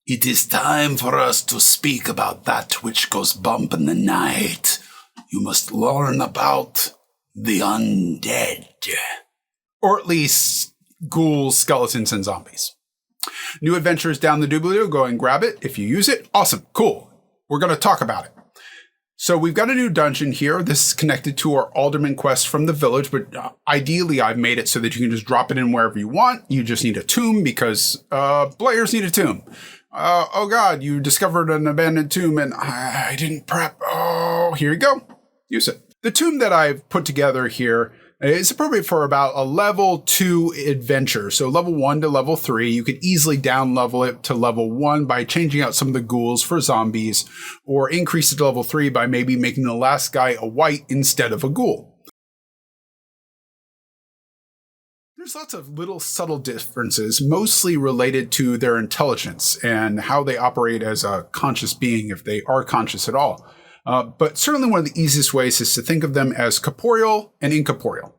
It is time for us to speak about that which goes bump in the night. You must learn about the undead. Or at least ghouls, skeletons, and zombies. New adventures down the doobly-doo. Go and grab it. If you use it, awesome, cool. We're going to talk about it. So we've got a new dungeon here. This is connected to our Alderman quest from the village, but ideally I've made it so that you can just drop it in wherever you want. You just need a tomb because players need a tomb. Oh God, you discovered an abandoned tomb and I didn't prep. Oh, here you go. Use it. The tomb that I've put together here is appropriate for about a level 2 adventure. So level 1 to level 3, you could easily down level it to level 1 by changing out some of the ghouls for zombies, or increase it to level 3 by maybe making the last guy a wight instead of a ghoul. There's lots of little subtle differences, mostly related to their intelligence and how they operate as a conscious being, if they are conscious at all. But certainly one of the easiest ways is to think of them as corporeal and incorporeal.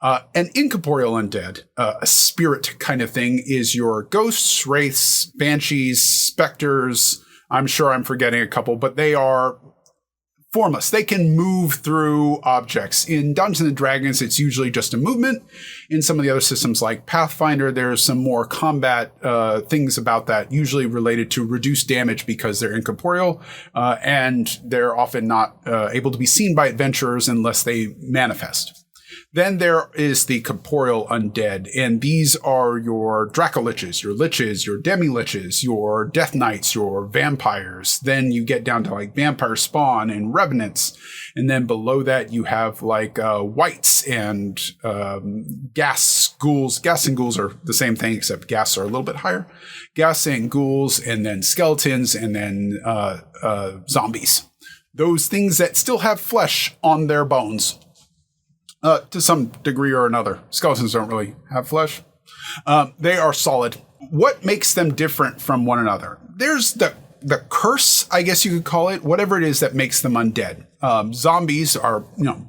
An incorporeal undead, a spirit kind of thing, is your ghosts, wraiths, banshees, specters. I'm sure I'm forgetting a couple, but they are formless. They can move through objects. In Dungeons & Dragons, it's usually just a movement. In some of the other systems like Pathfinder, there's some more combat things about that, usually related to reduced damage because they're incorporeal, and they're often not able to be seen by adventurers unless they manifest. Then there is the corporeal undead, and these are your Dracoliches, your liches, your demi-liches, your death knights, your vampires. Then you get down to like vampire spawn and revenants, and then below that you have like wights and gas ghouls. Gas and ghouls are the same thing, except gas are a little bit higher. Gas and ghouls, and then skeletons, and then zombies. Those things that still have flesh on their bones. To some degree or another. Skeletons don't really have flesh. They are solid. What makes them different from one another? There's the curse, I guess you could call it, whatever it is that makes them undead. Zombies are,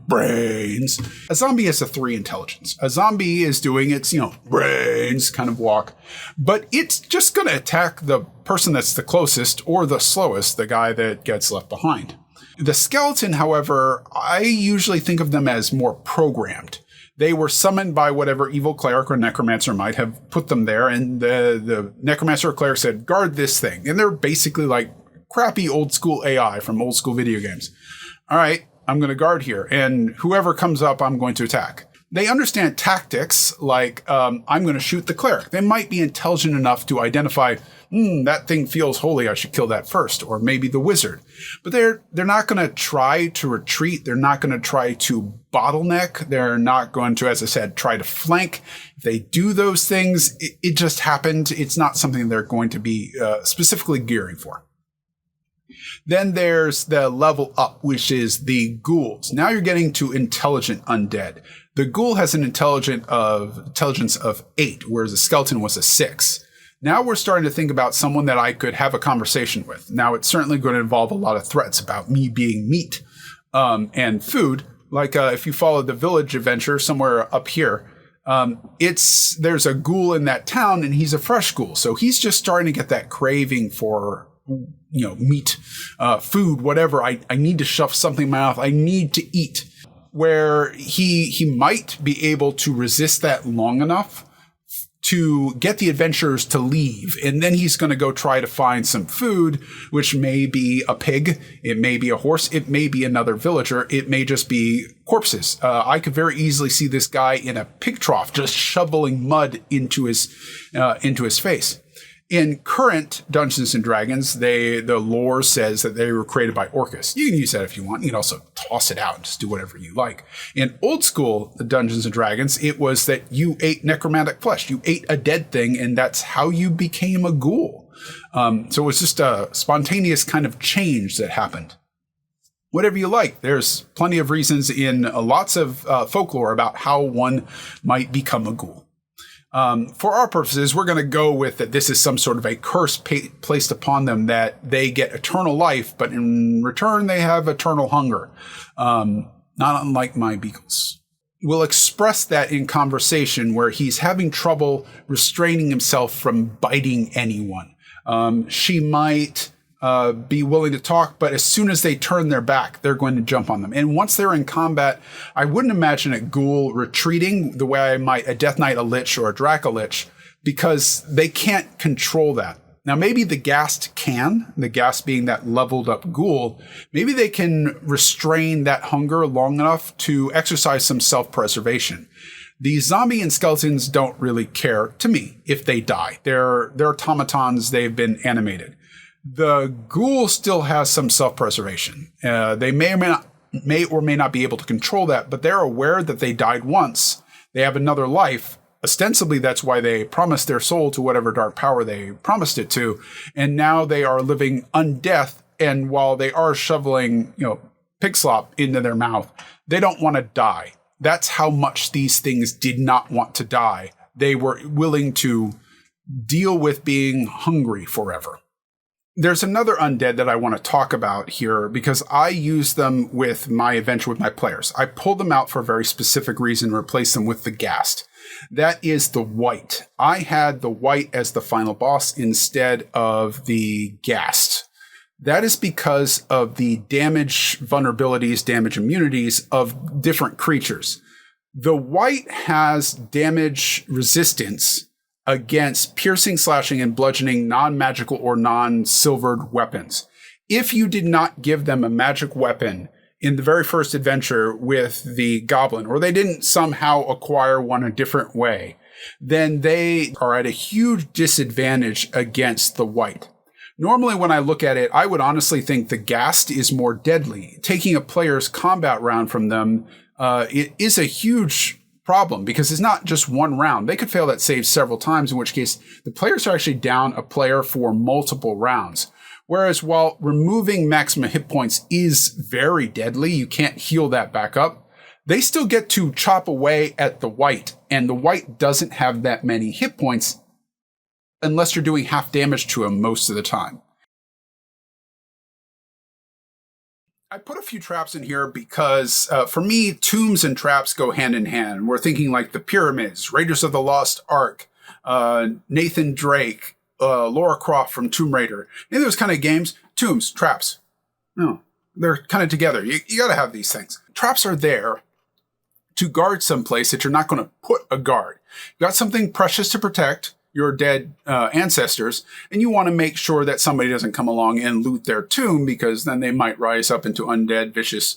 brains. A zombie has a 3 intelligence. A zombie is doing its, brains kind of walk. But it's just going to attack the person that's the closest or the slowest, the guy that gets left behind. The skeleton, however, I usually think of them as more programmed. They were summoned by whatever evil cleric or necromancer might have put them there, and the necromancer or cleric said, guard this thing. And they're basically like crappy old school AI from old school video games. All right, I'm going to guard here, and whoever comes up, I'm going to attack. They understand tactics like I'm going to shoot the cleric. They might be intelligent enough to identify, that thing feels holy, I should kill that first, or maybe the wizard. But they're not going to try to retreat. They're not going to try to bottleneck. They're not going to, as I said, try to flank. If they do those things, it just happened. It's not something they're going to be specifically gearing for. Then there's the level up, which is the ghouls. Now you're getting to intelligent undead. The ghoul has an intelligence of 8, whereas the skeleton was a 6. Now we're starting to think about someone that I could have a conversation with. Now it's certainly going to involve a lot of threats about me being meat and food. Like if you follow the village adventure somewhere up here, there's a ghoul in that town and he's a fresh ghoul. So he's just starting to get that craving for meat, food, whatever. I need to shove something in my mouth. I need to eat. Where he might be able to resist that long enough to get the adventurers to leave. And then he's going to go try to find some food, which may be a pig. It may be a horse. It may be another villager. It may just be corpses. I could very easily see this guy in a pig trough, just shoveling mud into his face. In current Dungeons & Dragons, the lore says that they were created by Orcus. You can use that if you want. You can also toss it out and just do whatever you like. In old school Dungeons & Dragons, it was that you ate necromantic flesh. You ate a dead thing, and that's how you became a ghoul. So it was just a spontaneous kind of change that happened. Whatever you like. There's plenty of reasons in lots of folklore about how one might become a ghoul. For our purposes, we're going to go with that this is some sort of a curse placed upon them that they get eternal life, but in return, they have eternal hunger. Not unlike my beagles. We'll express that in conversation where he's having trouble restraining himself from biting anyone. She might be willing to talk, but as soon as they turn their back, they're going to jump on them. And once they're in combat, I wouldn't imagine a ghoul retreating the way I might a Death Knight, a Lich, or a Draco Lich, because they can't control that. Now, maybe the Ghast can, the Ghast being that leveled up ghoul, maybe they can restrain that hunger long enough to exercise some self-preservation. The zombie and skeletons don't really care, to me, if they die. They're automatons, they've been animated. The ghoul still has some self-preservation. They may or may not be able to control that, but they're aware that they died once. They have another life. Ostensibly, that's why they promised their soul to whatever dark power they promised it to. And now they are living undeath. And while they are shoveling, pig slop into their mouth, they don't want to die. That's how much these things did not want to die. They were willing to deal with being hungry forever. There's another undead that I want to talk about here because I use them with my adventure with my players. I pulled them out for a very specific reason, replace them with the Ghast. That is the Wight. I had the Wight as the final boss instead of the Ghast. That is because of the damage vulnerabilities, damage immunities of different creatures. The Wight has damage resistance against piercing, slashing, and bludgeoning non-magical or non-silvered weapons. If you did not give them a magic weapon in the very first adventure with the goblin, or they didn't somehow acquire one a different way, then they are at a huge disadvantage against the Wight. Normally, when I look at it, I would honestly think the Ghast is more deadly. Taking a player's combat round from them it is a huge problem because it's not just one round. They could fail that save several times, in which case the players are actually down a player for multiple rounds. Whereas while removing maximum hit points is very deadly, you can't heal that back up, they still get to chop away at the Wight, and the Wight doesn't have that many hit points unless you're doing half damage to him most of the time. I put a few traps in here because, for me, tombs and traps go hand in hand. We're thinking like the Pyramids, Raiders of the Lost Ark, Nathan Drake, Lara Croft from Tomb Raider. Any of those kind of games, tombs, traps. No, they're kind of together. You got to have these things. Traps are there to guard someplace that you're not going to put a guard. You got something precious to protect, your dead ancestors, and you want to make sure that somebody doesn't come along and loot their tomb, because then they might rise up into undead, vicious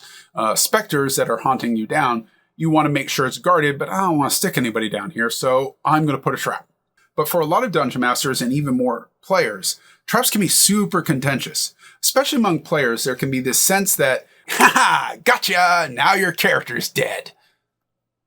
specters that are haunting you down. You want to make sure it's guarded, but I don't want to stick anybody down here, so I'm going to put a trap. But for a lot of dungeon masters and even more players, traps can be super contentious. Especially among players, there can be this sense that, ha, gotcha, now your character's dead.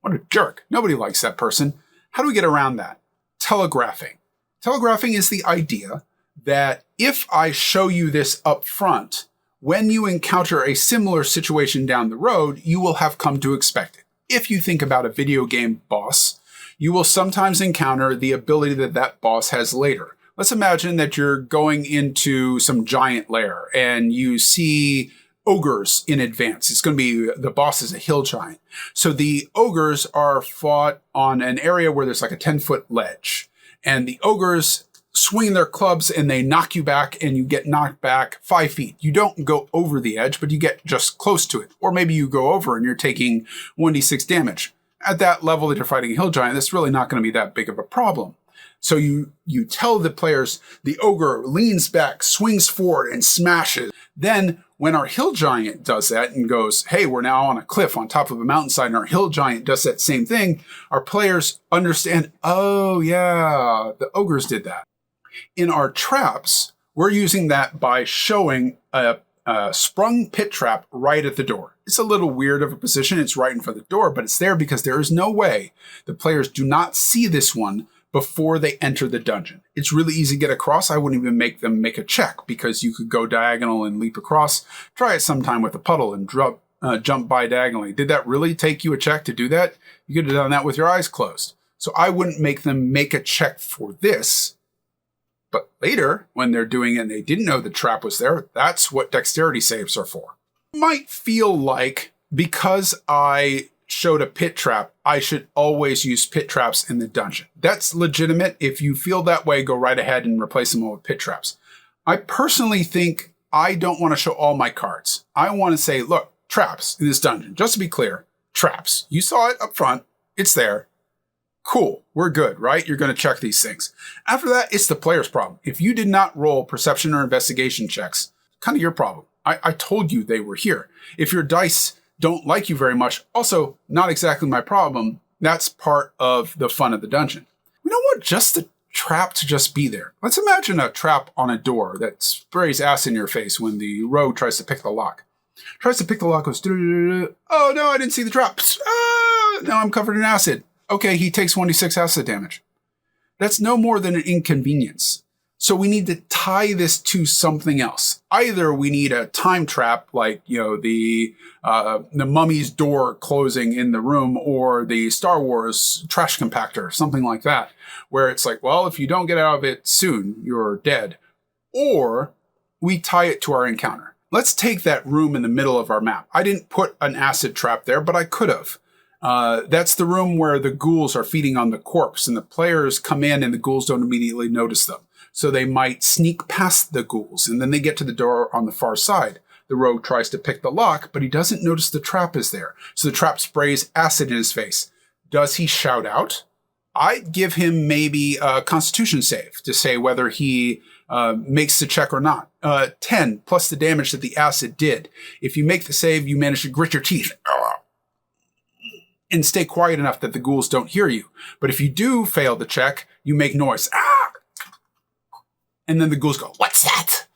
What a jerk. Nobody likes that person. How do we get around that? Telegraphing. Telegraphing is the idea that if I show you this up front, when you encounter a similar situation down the road, you will have come to expect it. If you think about a video game boss, you will sometimes encounter the ability that that boss has later. Let's imagine that you're going into some giant lair and you see ogres in advance. It's going to be, the boss is a hill giant. So the ogres are fought on an area where there's like a 10-foot ledge. And the ogres swing their clubs and they knock you back, and you get knocked back 5 feet. You don't go over the edge, but you get just close to it. Or maybe you go over and you're taking 1d6 damage. At that level that you're fighting a hill giant, that's really not going to be that big of a problem. So you tell the players, the ogre leans back, swings forward, and smashes. Then when our hill giant does that and goes, hey, we're now on a cliff on top of a mountainside, and our hill giant does that same thing, our players understand, oh yeah, the ogres did that. In our traps, we're using that by showing a sprung pit trap right at the door. It's a little weird of a position. It's right in front of the door, but it's there because there is no way the players do not see this one before they enter the dungeon. It's really easy to get across. I wouldn't even make them make a check because you could go diagonal and leap across. Try it sometime with a puddle and jump by diagonally. Did that really take you a check to do that? You could have done that with your eyes closed. So I wouldn't make them make a check for this. But later, when they're doing it and they didn't know the trap was there, that's what dexterity saves are for. It might feel like because I showed a pit trap, I should always use pit traps in the dungeon. That's legitimate. If you feel that way, go right ahead and replace them with pit traps. I personally think I don't want to show all my cards. I want to say, look, traps in this dungeon. Just to be clear, traps. You saw it up front. It's there. Cool. We're good, right? You're going to check these things. After that, it's the player's problem. If you did not roll perception or investigation checks, kind of your problem. I told you they were here. If your dice don't like you very much, also not exactly my problem. That's part of the fun of the dungeon. We don't want just the trap to just be there. Let's imagine a trap on a door that sprays acid in your face when the rogue tries to pick the lock. Tries to pick the lock, goes, oh no, I didn't see the trap. Now I'm covered in acid. Okay, he takes 1d6 acid damage. That's no more than an inconvenience. So we need to tie this to something else. Either we need a time trap, like, the mummy's door closing in the room, or the Star Wars trash compactor, something like that, where it's like, well, if you don't get out of it soon, you're dead. Or we tie it to our encounter. Let's take that room in the middle of our map. I didn't put an acid trap there, but I could have. That's the room where the ghouls are feeding on the corpse, and the players come in and the ghouls don't immediately notice them. So they might sneak past the ghouls, and then they get to the door on the far side. The rogue tries to pick the lock, but he doesn't notice the trap is there. So the trap sprays acid in his face. Does he shout out? I'd give him maybe a constitution save to say whether he makes the check or not. 10 plus the damage that the acid did. If you make the save, you manage to grit your teeth and stay quiet enough that the ghouls don't hear you. But if you do fail the check, you make noise. And then the ghouls go, "What's that?"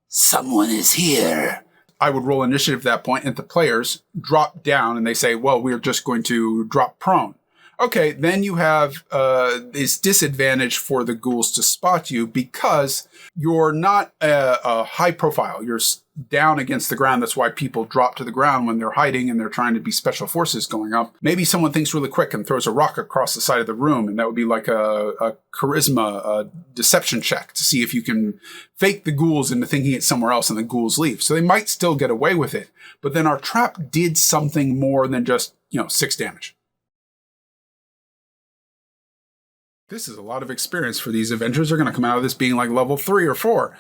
Someone is here. I would roll initiative at that point, and the players drop down and they say, well, we're just going to drop prone. Okay, then you have this disadvantage for the ghouls to spot you because you're not a high profile. You're down against the ground. That's why people drop to the ground when they're hiding and they're trying to be special forces going up. Maybe someone thinks really quick and throws a rock across the side of the room, and that would be like a charisma, a deception check to see if you can fake the ghouls into thinking it's somewhere else and the ghouls leave. So they might still get away with it. But then our trap did something more than just, 6 damage. This is a lot of experience for these adventurers. They're going to come out of this being like level 3 or 4.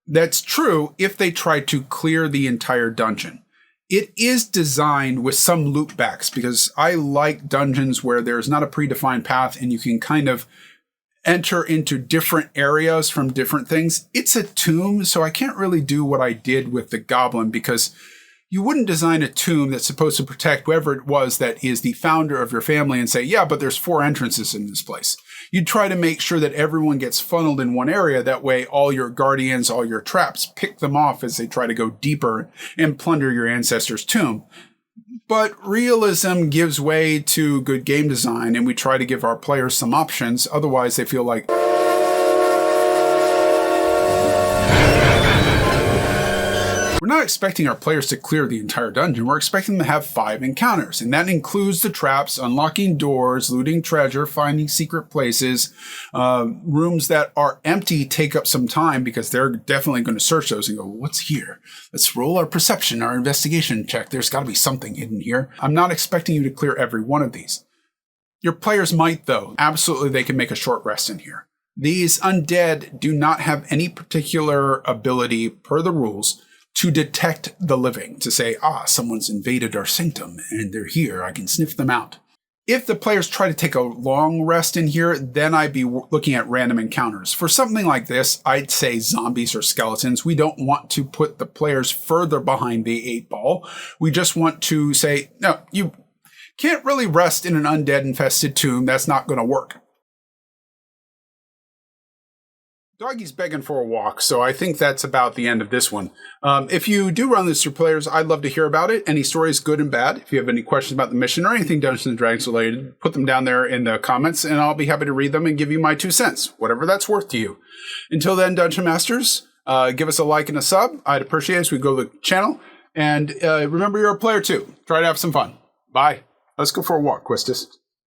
That's true if they try to clear the entire dungeon. It is designed with some loopbacks because I like dungeons where there's not a predefined path and you can kind of enter into different areas from different things. It's a tomb, so I can't really do what I did with the goblin because you wouldn't design a tomb that's supposed to protect whoever it was that is the founder of your family and say, yeah, but there's 4 entrances in this place. You'd try to make sure that everyone gets funneled in one area. That way, all your guardians, all your traps, pick them off as they try to go deeper and plunder your ancestors' tomb. But realism gives way to good game design, and we try to give our players some options. Otherwise, they feel like, we're not expecting our players to clear the entire dungeon. We're expecting them to have 5 encounters, and that includes the traps, unlocking doors, looting treasure, finding secret places. Rooms that are empty take up some time because they're definitely going to search those and go, what's here? Let's roll our perception, our investigation check. There's got to be something hidden here. I'm not expecting you to clear every one of these. Your players might, though. Absolutely, they can make a short rest in here. These undead do not have any particular ability, per the rules, to detect the living, to say, someone's invaded our sanctum and they're here. I can sniff them out. If the players try to take a long rest in here, then I'd be looking at random encounters. For something like this, I'd say zombies or skeletons. We don't want to put the players further behind the 8 ball. We just want to say, no, you can't really rest in an undead infested tomb. That's not going to work. Doggy's begging for a walk, so I think that's about the end of this one. If you do run this through players, I'd love to hear about it. Any stories, good and bad. If you have any questions about the mission or anything Dungeons & Dragons related, put them down there in the comments, and I'll be happy to read them and give you my 2 cents, whatever that's worth to you. Until then, Dungeon Masters, give us a like and a sub. I'd appreciate it as we grow the channel. And remember, you're a player too. Try to have some fun. Bye. Let's go for a walk, Quistis.